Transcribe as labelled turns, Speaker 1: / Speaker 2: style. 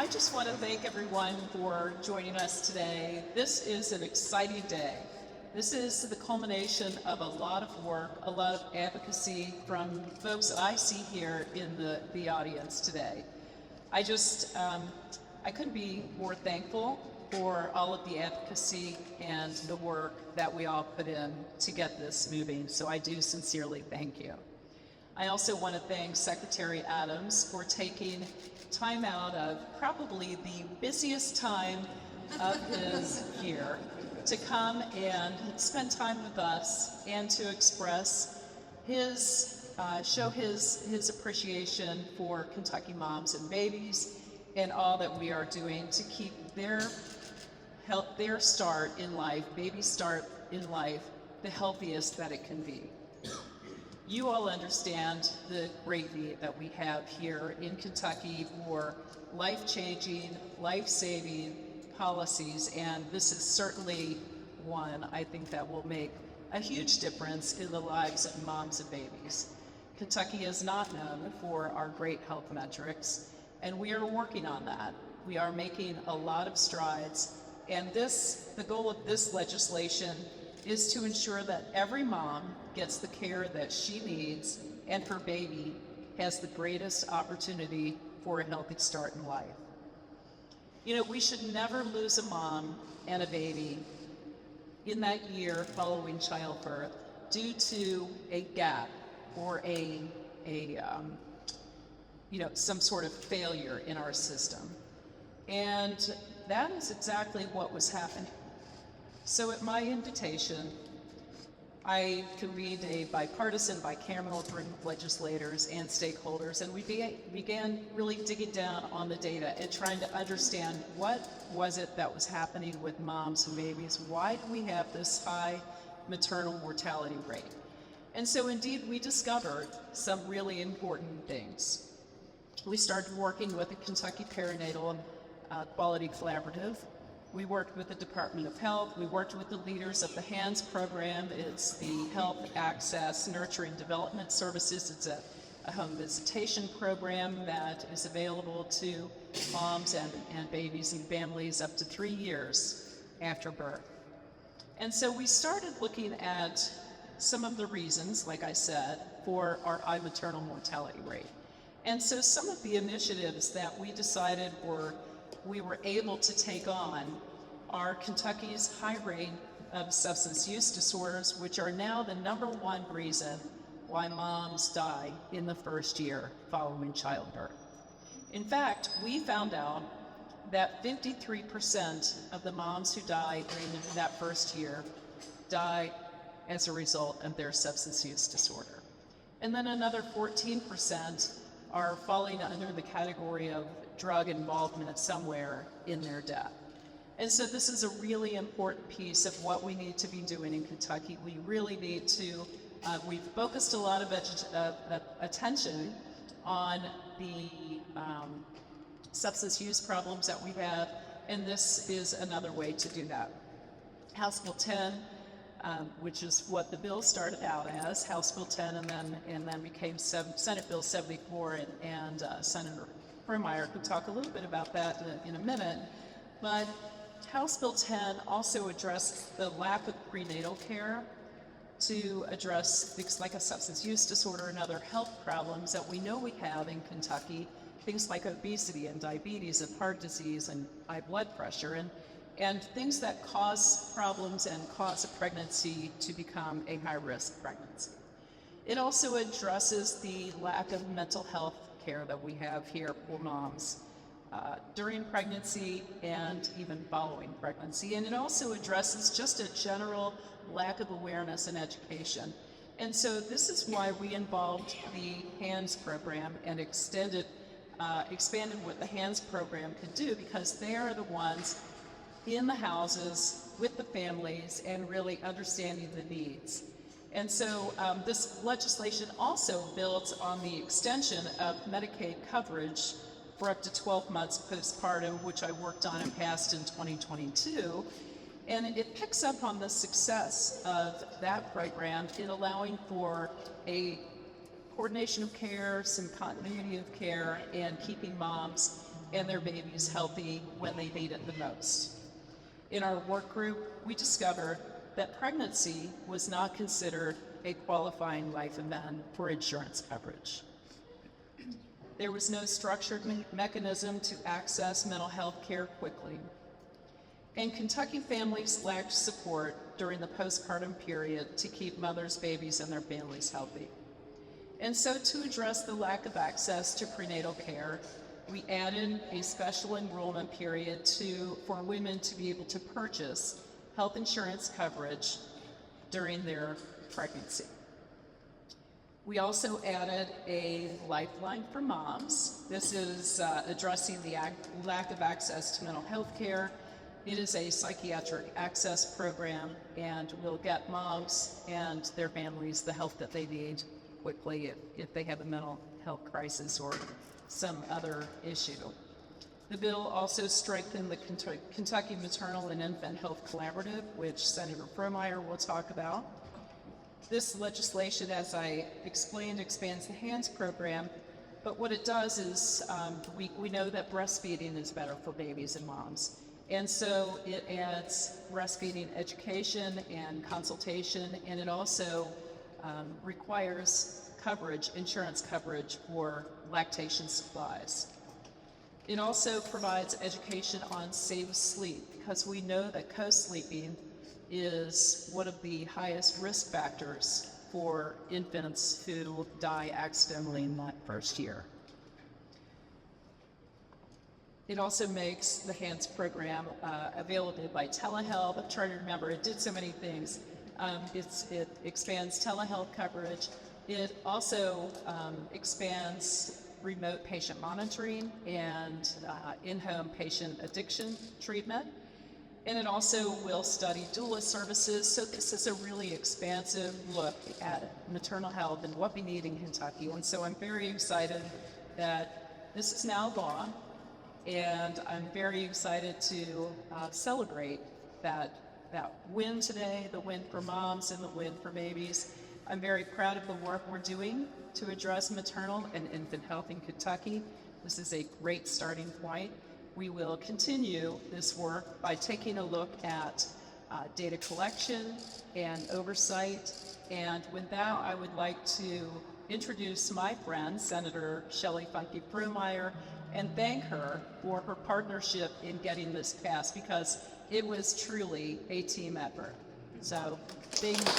Speaker 1: I just want to thank everyone for joining us today. This is an exciting day. This is the culmination of a lot of work, a lot of advocacy from folks that I see here in the audience today. I couldn't be more thankful for all of the advocacy and the work that we all put in to get this moving, so I do sincerely thank you. I also want to thank Secretary Adams for taking time out of probably the busiest time of his year to come and spend time with us and to express show his appreciation for Kentucky moms and babies and all that we are doing to keep their start in life, baby start in life, the healthiest that it can be. You all understand the great need that we have here in Kentucky for life-changing, life-saving policies, and this is certainly one I think that will make a huge difference in the lives of moms and babies. Kentucky is not known for our great health metrics, and we are working on that. We are making a lot of strides, and the goal of this legislation is to ensure that every mom gets the care that she needs and her baby has the greatest opportunity for a healthy start in life. You know, we should never lose a mom and a baby in that year following childbirth due to a gap or some sort of failure in our system. And that is exactly what was happening. So at my invitation, I convened a bipartisan, bicameral group of legislators and stakeholders, and we began really digging down on the data and trying to understand what was it that was happening with moms and babies. Why do we have this high maternal mortality rate? And so indeed, we discovered some really important things. We started working with the Kentucky Perinatal Quality Collaborative. We worked with the Department of Health. We worked with the leaders of the HANDS program. It's the Health Access Nurturing Development Services. It's a home visitation program that is available to moms and babies and families up to 3 years after birth. And so we started looking at some of the reasons, like I said, for our high maternal mortality rate. And so some of the initiatives that we decided we were able to take on are Kentucky's high rate of substance use disorders, which are now the #1 reason why moms die in the first year following childbirth. In fact, we found out that 53% of the moms who die during that first year die as a result of their substance use disorder. And then another 14% are falling under the category of drug involvement somewhere in their death. And so this is a really important piece of what we need to be doing in Kentucky. We really need to, we've focused a lot of attention on the substance use problems that we have, and this is another way to do that. House Bill 10, which is what the bill started out as, House Bill 10, and then became Senate Bill 74, and Senator Fromeyer could talk a little bit about that in a minute. But House Bill 10 also addressed the lack of prenatal care to address things like a substance use disorder and other health problems that we know we have in Kentucky, things like obesity and diabetes and heart disease and high blood pressure, and things that cause problems and cause a pregnancy to become a high-risk pregnancy. It also addresses the lack of mental health care that we have here for moms during pregnancy and even following pregnancy. And it also addresses just a general lack of awareness and education. And so this is why we involved the HANDS program and expanded what the HANDS program could do, because they are the ones in the houses with the families and really understanding the needs. And so this legislation also builds on the extension of Medicaid coverage for up to 12 months postpartum, which I worked on and passed in 2022. And it picks up on the success of that program in allowing for a coordination of care, some continuity of care, and keeping moms and their babies healthy when they need it the most. In our work group, we discovered that pregnancy was not considered a qualifying life event for insurance coverage. There was no structured mechanism to access mental health care quickly. And Kentucky families lacked support during the postpartum period to keep mothers, babies, and their families healthy. And so to address the lack of access to prenatal care, we added a special enrollment period for women to be able to purchase health insurance coverage during their pregnancy. We also added a lifeline for moms. This is addressing the lack of access to mental health care. It is a psychiatric access program and will get moms and their families the help that they need quickly if they have a mental health crisis or some other issue. The bill also strengthened the Kentucky Maternal and Infant Health Collaborative, which Senator Fromeyer will talk about. This legislation, as I explained, expands the HANDS program, but what it does is we know that breastfeeding is better for babies and moms. And so it adds breastfeeding education and consultation, and it also requires coverage, insurance coverage for lactation supplies. It also provides education on safe sleep, because we know that co-sleeping is one of the highest risk factors for infants who die accidentally in that first year. It also makes the HANDS program available by telehealth. I'm trying to remember, it did so many things. It expands telehealth coverage. It also expands remote patient monitoring and in-home patient addiction treatment. And it also will study doula services. So this is a really expansive look at maternal health and what we need in Kentucky. And so I'm very excited that this is now law. And I'm very excited to celebrate that win today, the win for moms and the win for babies. I'm very proud of the work we're doing to address maternal and infant health in Kentucky. This is a great starting point. We will continue this work by taking a look at data collection and oversight. And with that, I would like to introduce my friend, Senator Shelley Funke Fromeyer, and thank her for her partnership in getting this passed, because it was truly a team effort. So, thank you.